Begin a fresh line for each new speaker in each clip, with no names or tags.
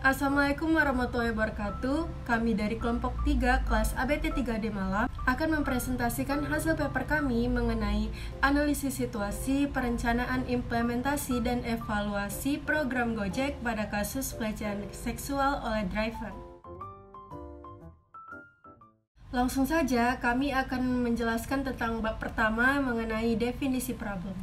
Assalamualaikum warahmatullahi wabarakatuh. Kami dari kelompok 3 kelas ABT 3D Malang akan mempresentasikan hasil paper kami mengenai analisis situasi, perencanaan, implementasi, dan evaluasi program Gojek pada kasus pelecehan seksual oleh driver. Langsung saja, kami akan menjelaskan tentang bab pertama mengenai definisi problem.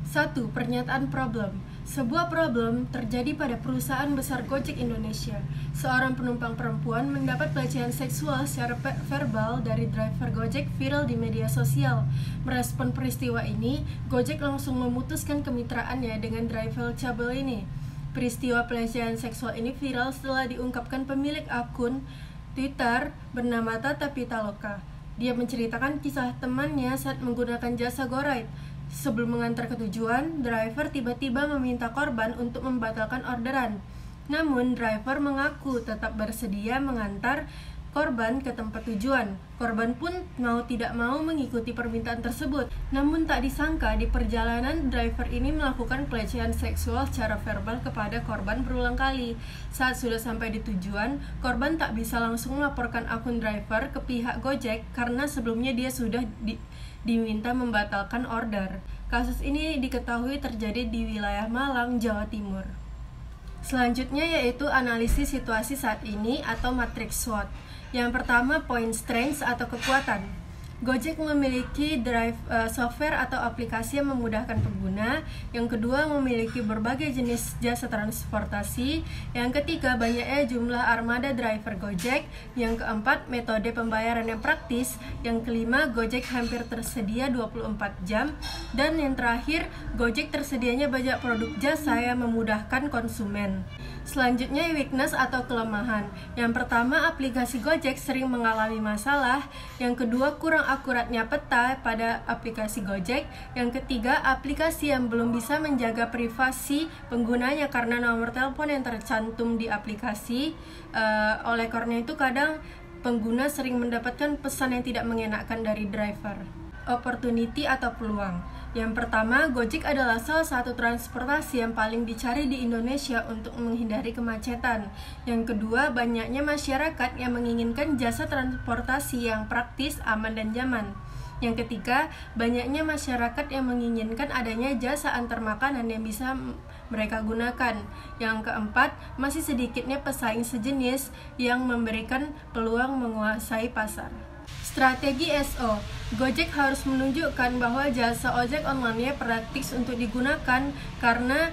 1. Pernyataan problem. Sebuah problem terjadi pada perusahaan besar Gojek Indonesia. Seorang penumpang perempuan mendapat pelecehan seksual secara verbal dari driver Gojek viral di media sosial. Merespon peristiwa ini, Gojek langsung memutuskan kemitraannya dengan driver cabul ini. Peristiwa pelecehan seksual ini viral setelah diungkapkan pemilik akun Twitter bernama Tata Pitaloka. Dia menceritakan kisah temannya saat menggunakan jasa GoRide. Sebelum mengantar ke tujuan, driver tiba-tiba meminta korban untuk membatalkan orderan. Namun, driver mengaku tetap bersedia mengantar korban ke tempat tujuan. Korban pun mau tidak mau mengikuti permintaan tersebut. Namun tak disangka di perjalanan driver ini melakukan pelecehan seksual secara verbal kepada korban berulang kali. Saat sudah sampai di tujuan, korban tak bisa langsung melaporkan akun driver ke pihak Gojek karena sebelumnya dia sudah diminta membatalkan order. Kasus ini diketahui terjadi di wilayah Malang, Jawa Timur. Selanjutnya yaitu analisis situasi saat ini atau matriks SWOT. Yang pertama, point strength atau kekuatan. Gojek memiliki software atau aplikasi yang memudahkan pengguna. Yang kedua, memiliki berbagai jenis jasa transportasi. Yang ketiga, banyaknya jumlah armada driver Gojek. Yang keempat, metode pembayaran yang praktis. Yang kelima, Gojek hampir tersedia 24 jam. Dan yang terakhir, Gojek tersedianya banyak produk jasa yang memudahkan konsumen. Selanjutnya, weakness atau kelemahan. Yang pertama, aplikasi Gojek sering mengalami masalah. Yang kedua, kurang akuratnya peta pada aplikasi Gojek. Yang ketiga, aplikasi yang belum bisa menjaga privasi penggunanya karena nomor telepon yang tercantum di aplikasi. Oleh karena itu, kadang pengguna sering mendapatkan pesan yang tidak mengenakan dari driver. Opportunity atau peluang. Yang pertama, Gojek adalah salah satu transportasi yang paling dicari di Indonesia untuk menghindari kemacetan. Yang kedua, banyaknya masyarakat yang menginginkan jasa transportasi yang praktis, aman, dan nyaman. Yang ketiga, banyaknya masyarakat yang menginginkan adanya jasa antar makanan yang bisa mereka gunakan. Yang keempat, masih sedikitnya pesaing sejenis yang memberikan peluang menguasai pasar. Strategi SO. Gojek harus menunjukkan bahwa jasa ojek online-nya praktis untuk digunakan karena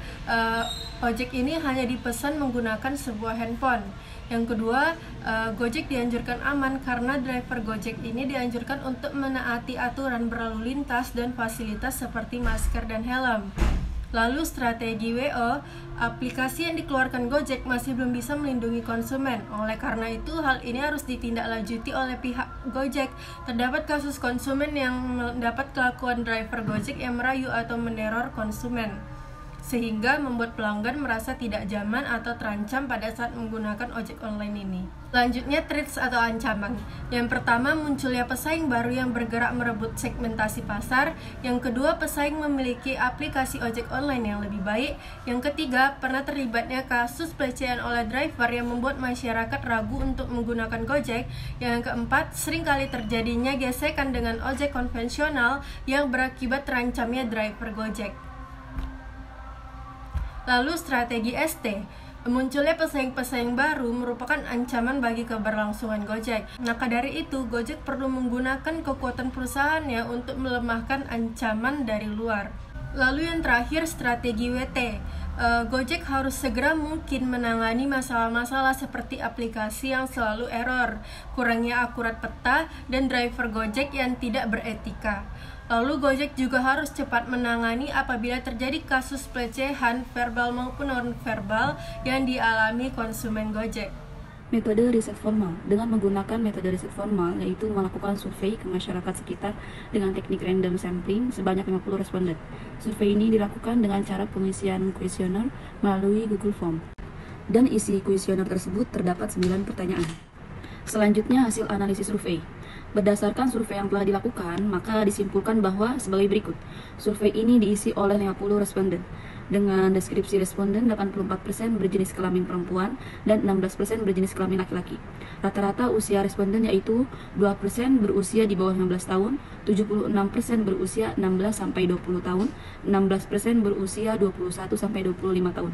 ojek ini hanya dipesan menggunakan sebuah handphone. Yang kedua, Gojek dianjurkan aman karena driver Gojek ini dianjurkan untuk menaati aturan berlalu lintas dan fasilitas seperti masker dan helm. Lalu strategi WO, aplikasi yang dikeluarkan Gojek masih belum bisa melindungi konsumen. Oleh karena itu, hal ini harus ditindaklanjuti oleh pihak Gojek. Terdapat kasus konsumen yang mendapat kelakuan driver Gojek yang merayu atau meneror konsumen, sehingga membuat pelanggan merasa tidak nyaman atau terancam pada saat menggunakan ojek online ini. Selanjutnya, threats atau ancaman. Yang pertama, munculnya pesaing baru yang bergerak merebut segmentasi pasar. Yang kedua, pesaing memiliki aplikasi ojek online yang lebih baik. Yang ketiga, pernah terlibatnya kasus pelecehan oleh driver yang membuat masyarakat ragu untuk menggunakan Gojek. Yang keempat, seringkali terjadinya gesekan dengan ojek konvensional yang berakibat terancamnya driver Gojek. Lalu strategi ST. Munculnya pesaing-pesaing baru merupakan ancaman bagi keberlangsungan Gojek. Maka dari itu, Gojek perlu menggunakan kekuatan perusahaannya untuk melemahkan ancaman dari luar. Lalu yang terakhir, strategi WT. Gojek harus segera mungkin menangani masalah-masalah seperti aplikasi yang selalu error, kurangnya akurat peta, dan driver Gojek yang tidak beretika. Lalu Gojek juga harus cepat menangani apabila terjadi kasus pelecehan verbal maupun non-verbal yang dialami konsumen Gojek.
Metode riset formal. Dengan menggunakan metode riset formal, yaitu melakukan survei ke masyarakat sekitar dengan teknik random sampling sebanyak 50 responden. Survei ini dilakukan dengan cara pengisian kuesioner melalui Google Form. Dan isi kuesioner tersebut terdapat 9 pertanyaan. Selanjutnya, hasil analisis survei. Berdasarkan survei yang telah dilakukan, maka disimpulkan bahwa sebagai berikut. Survei ini diisi oleh 50 responden. Dengan deskripsi responden 84% berjenis kelamin perempuan dan 16% berjenis kelamin laki-laki. Rata-rata usia responden yaitu 2% berusia di bawah 15 tahun, 76% berusia 16 sampai 20 tahun, 16% berusia 21 sampai 25 tahun,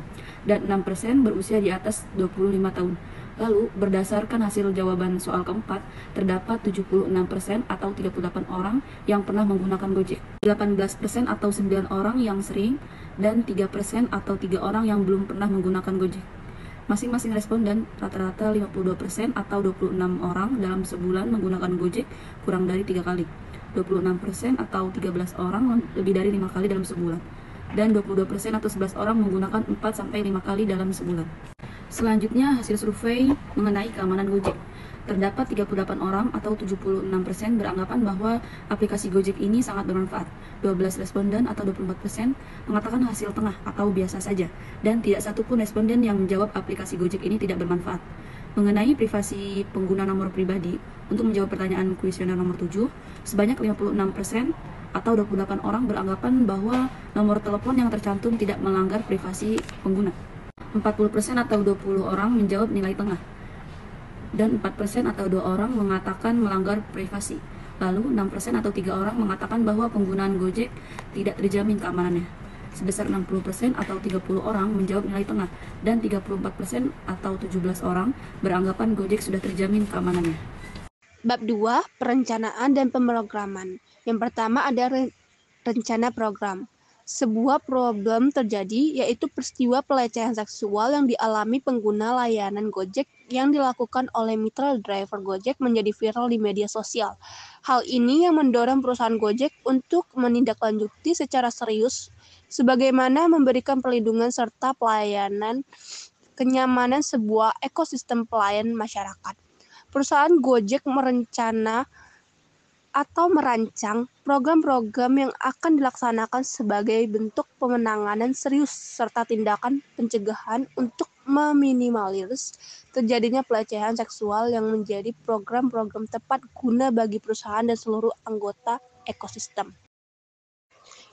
dan 6% berusia di atas 25 tahun. Lalu, berdasarkan hasil jawaban soal keempat, terdapat 76% atau 38 orang yang pernah menggunakan Gojek, 18% atau 9 orang yang sering, dan 3% atau 3 orang yang belum pernah menggunakan Gojek. Masing-masing responden rata-rata 52% atau 26 orang dalam sebulan menggunakan Gojek kurang dari 3 kali, 26% atau 13 orang lebih dari 5 kali dalam sebulan, dan 22% atau 11 orang menggunakan 4-5 kali dalam sebulan. Selanjutnya, hasil survei mengenai keamanan Gojek. Terdapat 38 orang atau 76% beranggapan bahwa aplikasi Gojek ini sangat bermanfaat. 12 responden atau 24% mengatakan hasil tengah atau biasa saja, dan tidak satupun responden yang menjawab aplikasi Gojek ini tidak bermanfaat. Mengenai privasi pengguna nomor pribadi, untuk menjawab pertanyaan kuesioner nomor 7, sebanyak 56% atau 28 orang beranggapan bahwa nomor telepon yang tercantum tidak melanggar privasi pengguna. 40% atau 20 orang menjawab nilai tengah, dan 4% atau 2 orang mengatakan melanggar privasi. Lalu 6% atau 3 orang mengatakan bahwa penggunaan Gojek tidak terjamin keamanannya. Sebesar 60% atau 30 orang menjawab nilai tengah, dan 34% atau 17 orang beranggapan Gojek sudah terjamin keamanannya.
Bab 2, perencanaan dan pemrograman. Yang pertama ada rencana program. Sebuah problem terjadi, yaitu peristiwa pelecehan seksual yang dialami pengguna layanan Gojek yang dilakukan oleh mitra driver Gojek menjadi viral di media sosial. Hal ini yang mendorong perusahaan Gojek untuk menindaklanjuti secara serius, sebagaimana memberikan perlindungan serta pelayanan kenyamanan sebuah ekosistem pelayan masyarakat. Perusahaan Gojek merancang program-program yang akan dilaksanakan sebagai bentuk penanganan serius serta tindakan pencegahan untuk meminimalisir terjadinya pelecehan seksual yang menjadi program-program tepat guna bagi perusahaan dan seluruh anggota ekosistem.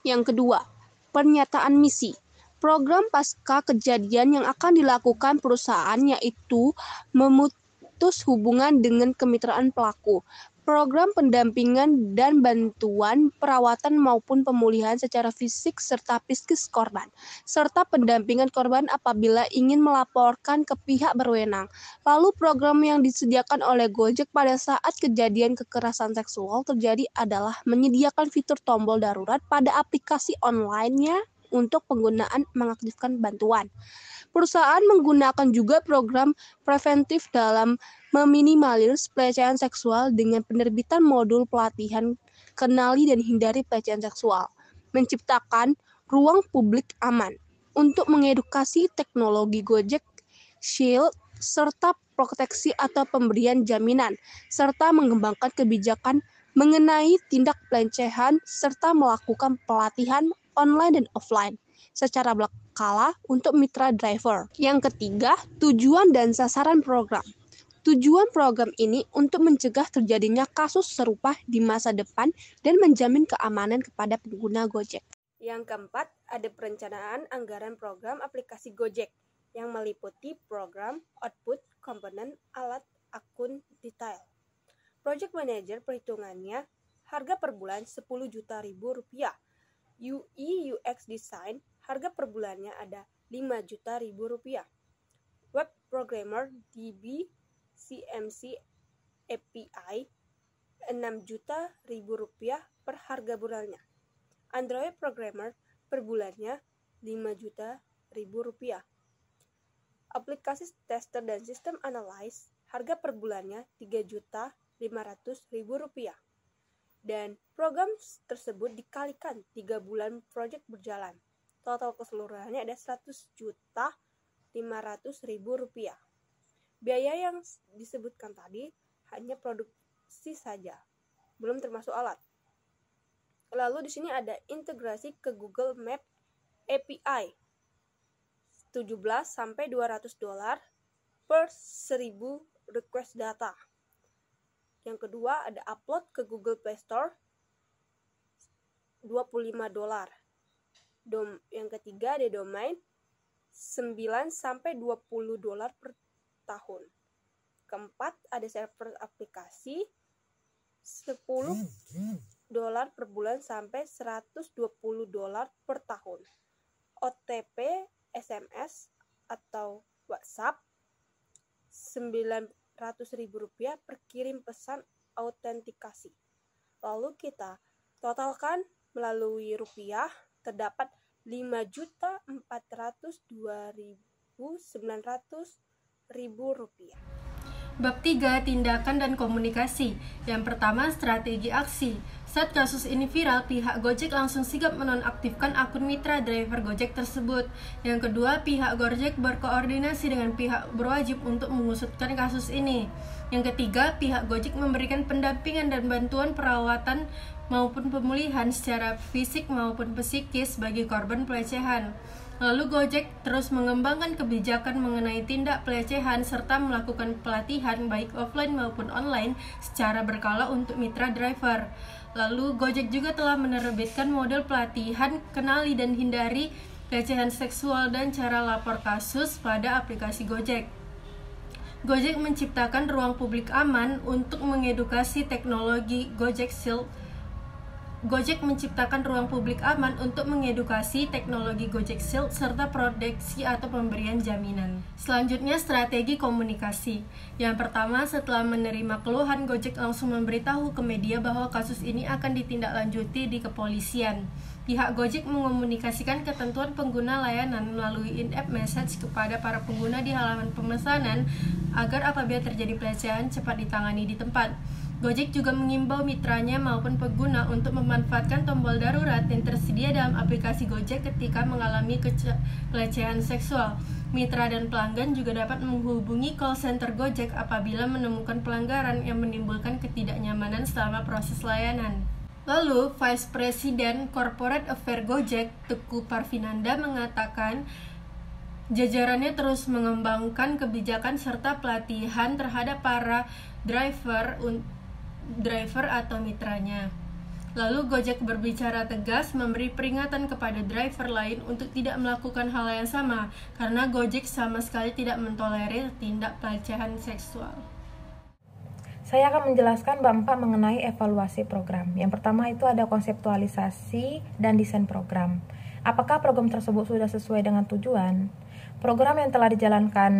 Yang kedua, pernyataan misi. Program pasca kejadian yang akan dilakukan perusahaan yaitu memutus hubungan dengan kemitraan pelaku, program pendampingan dan bantuan perawatan maupun pemulihan secara fisik serta psikis korban, serta pendampingan korban apabila ingin melaporkan ke pihak berwenang. Lalu program yang disediakan oleh Gojek pada saat kejadian kekerasan seksual terjadi adalah menyediakan fitur tombol darurat pada aplikasi online-nya untuk penggunaan mengaktifkan bantuan. Perusahaan menggunakan juga program preventif dalam meminimalisir pelecehan seksual dengan penerbitan modul pelatihan kenali dan hindari pelecehan seksual, menciptakan ruang publik aman untuk mengedukasi teknologi Gojek Shield serta proteksi atau pemberian jaminan, serta mengembangkan kebijakan mengenai tindak pelecehan serta melakukan pelatihan online dan offline secara berkala untuk mitra driver. Yang ketiga, tujuan dan sasaran program. Tujuan program ini untuk mencegah terjadinya kasus serupa di masa depan dan menjamin keamanan kepada pengguna Gojek.
Yang keempat, ada perencanaan anggaran program aplikasi Gojek yang meliputi program, output, komponen, alat, akun, detail. Project Manager perhitungannya harga per bulan 10 juta ribu rupiah. UI UX Design harga per bulannya ada 5 juta ribu rupiah. Web Programmer DB CMC API 6 juta ribu rupiah per harga bulannya. Android Programmer per bulannya 5 juta ribu rupiah. Aplikasi Tester dan Sistem Analyze harga per bulannya 3 juta 500 ribu rupiah. Dan program tersebut dikalikan 3 bulan proyek berjalan. Total keseluruhannya ada 100 juta 500 ribu rupiah. Biaya yang disebutkan tadi hanya produksi saja, belum termasuk alat. Lalu di sini ada integrasi ke Google Map API 17-200 dolar per 1000 request data. Yang kedua ada upload ke Google Play Store 25 dolar.
Yang ketiga ada domain, 9 sampai 20 dolar per tahun. Keempat ada server aplikasi, 10 dolar per bulan sampai 120 dolar per tahun. OTP, SMS atau WhatsApp, 900.000 rupiah per kirim pesan autentikasi. Lalu kita totalkan melalui rupiah, terdapat 5.402.900 rupiah.
Bab 3. Tindakan dan komunikasi. Yang pertama, strategi aksi. Saat kasus ini viral, pihak Gojek langsung sigap menonaktifkan akun mitra driver Gojek tersebut. Yang kedua, pihak Gojek berkoordinasi dengan pihak berwajib untuk mengusutkan kasus ini. Yang ketiga, pihak Gojek memberikan pendampingan dan bantuan perawatan maupun pemulihan secara fisik maupun psikis bagi korban pelecehan. Lalu Gojek terus mengembangkan kebijakan mengenai tindak pelecehan serta melakukan pelatihan baik offline maupun online secara berkala untuk mitra driver. Lalu Gojek juga telah menerbitkan model pelatihan kenali dan hindari pelecehan seksual dan cara lapor kasus pada aplikasi Gojek. Gojek menciptakan ruang publik aman untuk mengedukasi teknologi Gojek Shield. Gojek menciptakan ruang publik aman untuk mengedukasi teknologi Gojek Shield serta proteksi atau pemberian jaminan. Selanjutnya, strategi komunikasi. Yang pertama, setelah menerima keluhan, Gojek langsung memberitahu ke media bahwa kasus ini akan ditindaklanjuti di kepolisian. Pihak Gojek mengomunikasikan ketentuan pengguna layanan melalui in-app message kepada para pengguna di halaman pemesanan agar apabila terjadi pelecehan cepat ditangani di tempat. Gojek juga mengimbau mitranya maupun pengguna untuk memanfaatkan tombol darurat yang tersedia dalam aplikasi Gojek ketika mengalami pelecehan seksual. Mitra dan pelanggan juga dapat menghubungi call center Gojek apabila menemukan pelanggaran yang menimbulkan ketidaknyamanan selama proses layanan. Lalu, Vice President Corporate Affairs Gojek, Teguh Parvinanda, mengatakan jajarannya terus mengembangkan kebijakan serta pelatihan terhadap para driver atau mitranya. Lalu Gojek berbicara tegas memberi peringatan kepada driver lain untuk tidak melakukan hal yang sama karena Gojek sama sekali tidak mentolerir tindak pelecehan seksual.
Saya akan menjelaskan bab 4 mengenai evaluasi program. Yang pertama itu ada konseptualisasi dan desain program. Apakah program tersebut sudah sesuai dengan tujuan? Program yang telah dijalankan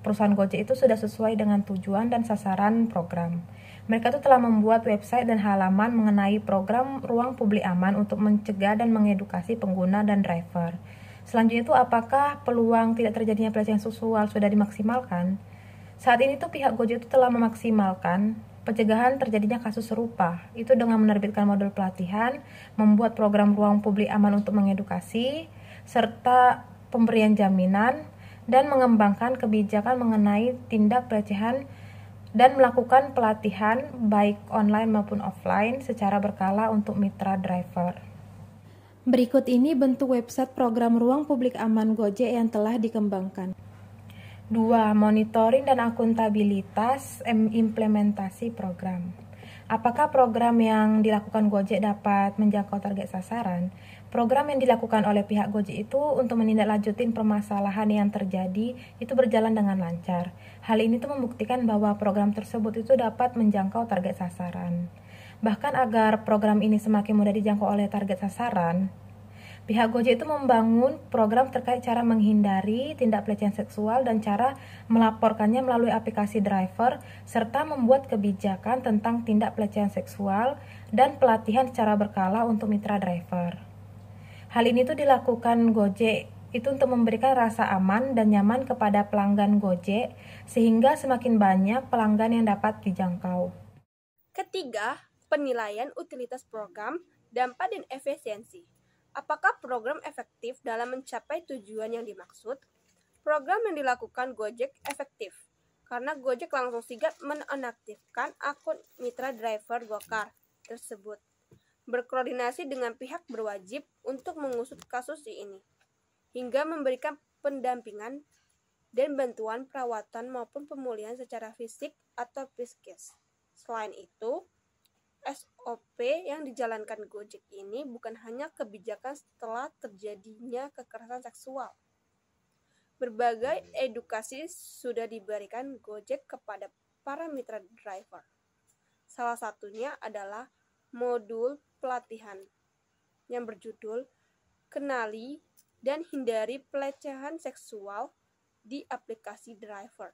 perusahaan Gojek itu sudah sesuai dengan tujuan dan sasaran program. Mereka itu telah membuat website dan halaman mengenai program ruang publik aman untuk mencegah dan mengedukasi pengguna dan driver. Selanjutnya itu apakah peluang tidak terjadinya pelecehan seksual sudah dimaksimalkan? Saat ini tuh pihak Gojek itu telah memaksimalkan pencegahan terjadinya kasus serupa, itu dengan menerbitkan modul pelatihan, membuat program ruang publik aman untuk mengedukasi, serta pemberian jaminan, dan mengembangkan kebijakan mengenai tindak pelecehan dan melakukan pelatihan baik online maupun offline secara berkala untuk mitra driver.
Berikut ini bentuk website program ruang publik aman Gojek yang telah dikembangkan.
2. Monitoring dan akuntabilitas implementasi program. Apakah program yang dilakukan Gojek dapat menjangkau target sasaran? Program yang dilakukan oleh pihak Gojek itu untuk menindaklanjutin permasalahan yang terjadi itu berjalan dengan lancar. Hal ini tuh membuktikan bahwa program tersebut itu dapat menjangkau target sasaran. Bahkan agar program ini semakin mudah dijangkau oleh target sasaran, pihak Gojek itu membangun program terkait cara menghindari tindak pelecehan seksual dan cara melaporkannya melalui aplikasi driver, serta membuat kebijakan tentang tindak pelecehan seksual dan pelatihan secara berkala untuk mitra driver. Hal ini tuh dilakukan Gojek itu untuk memberikan rasa aman dan nyaman kepada pelanggan Gojek sehingga semakin banyak pelanggan yang dapat dijangkau.
Ketiga, penilaian utilitas program, dampak dan efisiensi. Apakah program efektif dalam mencapai tujuan yang dimaksud? Program yang dilakukan Gojek efektif karena Gojek langsung sigap menonaktifkan akun mitra driver Gokar tersebut, berkoordinasi dengan pihak berwajib untuk mengusut kasus ini, hingga memberikan pendampingan dan bantuan perawatan maupun pemulihan secara fisik atau psikis. Selain itu, SOP yang dijalankan Gojek ini bukan hanya kebijakan setelah terjadinya kekerasan seksual. Berbagai edukasi sudah diberikan Gojek kepada para mitra driver. Salah satunya adalah modul pelatihan yang berjudul Kenali dan Hindari Pelecehan Seksual di Aplikasi Driver.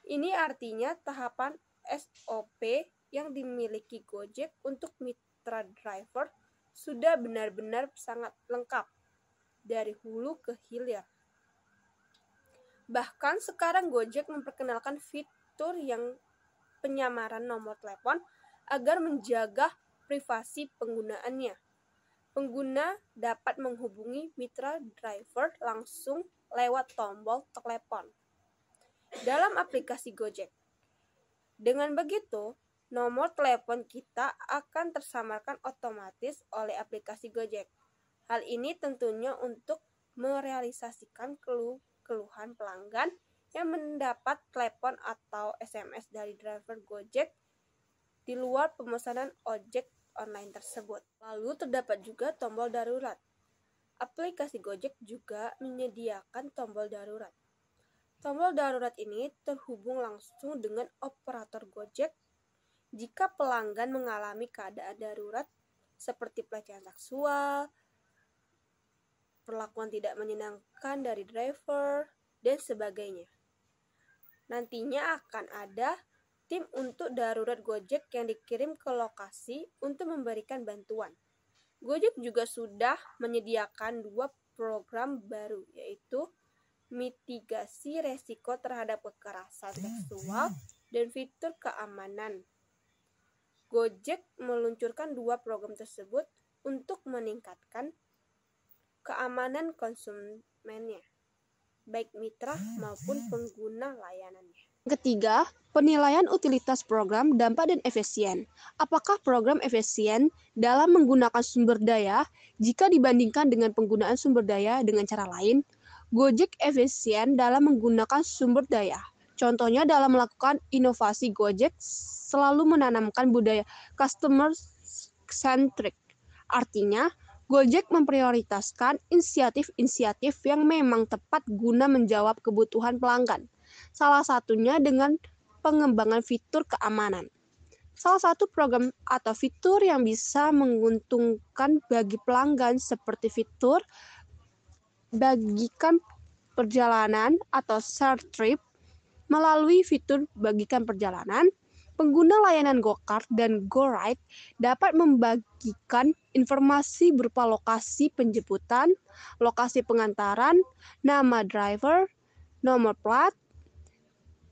Ini artinya tahapan SOP yang dimiliki Gojek untuk mitra driver sudah benar-benar sangat lengkap dari hulu ke hilir. Bahkan sekarang Gojek memperkenalkan fitur yang penyamaran nomor telepon agar menjaga privasi penggunaannya. Pengguna dapat menghubungi mitra driver langsung lewat tombol telepon dalam aplikasi Gojek. Dengan begitu, nomor telepon kita akan tersamarkan otomatis oleh aplikasi Gojek. Hal ini tentunya untuk merealisasikan keluhan pelanggan yang mendapat telepon atau SMS dari driver Gojek di luar pemesanan ojek online tersebut. Lalu terdapat juga tombol darurat. Aplikasi Gojek juga menyediakan tombol darurat. Tombol darurat ini terhubung langsung dengan operator Gojek jika pelanggan mengalami keadaan darurat seperti pelecehan seksual, perlakuan tidak menyenangkan dari driver, dan sebagainya. Nantinya akan ada tim untuk darurat Gojek yang dikirim ke lokasi untuk memberikan bantuan. Gojek juga sudah menyediakan 2 program baru, yaitu mitigasi resiko terhadap kekerasan seksual dan fitur keamanan. Gojek meluncurkan 2 program tersebut untuk meningkatkan keamanan konsumennya, baik mitra maupun pengguna layanannya. Ketiga, penilaian utilitas program, dampak dan efisien. Apakah program efisien dalam menggunakan sumber daya jika dibandingkan dengan penggunaan sumber daya dengan cara lain? Gojek efisien dalam menggunakan sumber daya. Contohnya dalam melakukan inovasi, Gojek selalu menanamkan budaya customer centric. Artinya, Gojek memprioritaskan inisiatif-inisiatif yang memang tepat guna menjawab kebutuhan pelanggan. Salah satunya dengan pengembangan fitur keamanan. Salah satu program atau fitur yang bisa menguntungkan bagi pelanggan seperti fitur bagikan perjalanan atau share trip. Melalui fitur bagikan perjalanan, pengguna layanan GoCar dan GoRide dapat membagikan informasi berupa lokasi penjemputan, lokasi pengantaran, nama driver, nomor plat,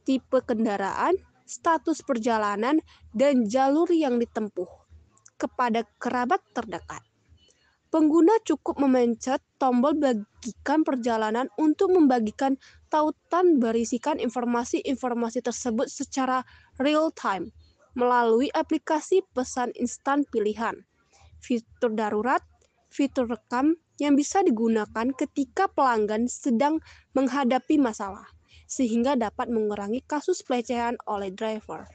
tipe kendaraan, status perjalanan, dan jalur yang ditempuh kepada kerabat terdekat. Pengguna cukup memencet tombol bagikan perjalanan untuk membagikan tautan berisikan informasi-informasi tersebut secara real time melalui aplikasi pesan instan pilihan. Fitur darurat, fitur rekam yang bisa digunakan ketika pelanggan sedang menghadapi masalah, sehingga dapat mengurangi kasus pelecehan oleh driver.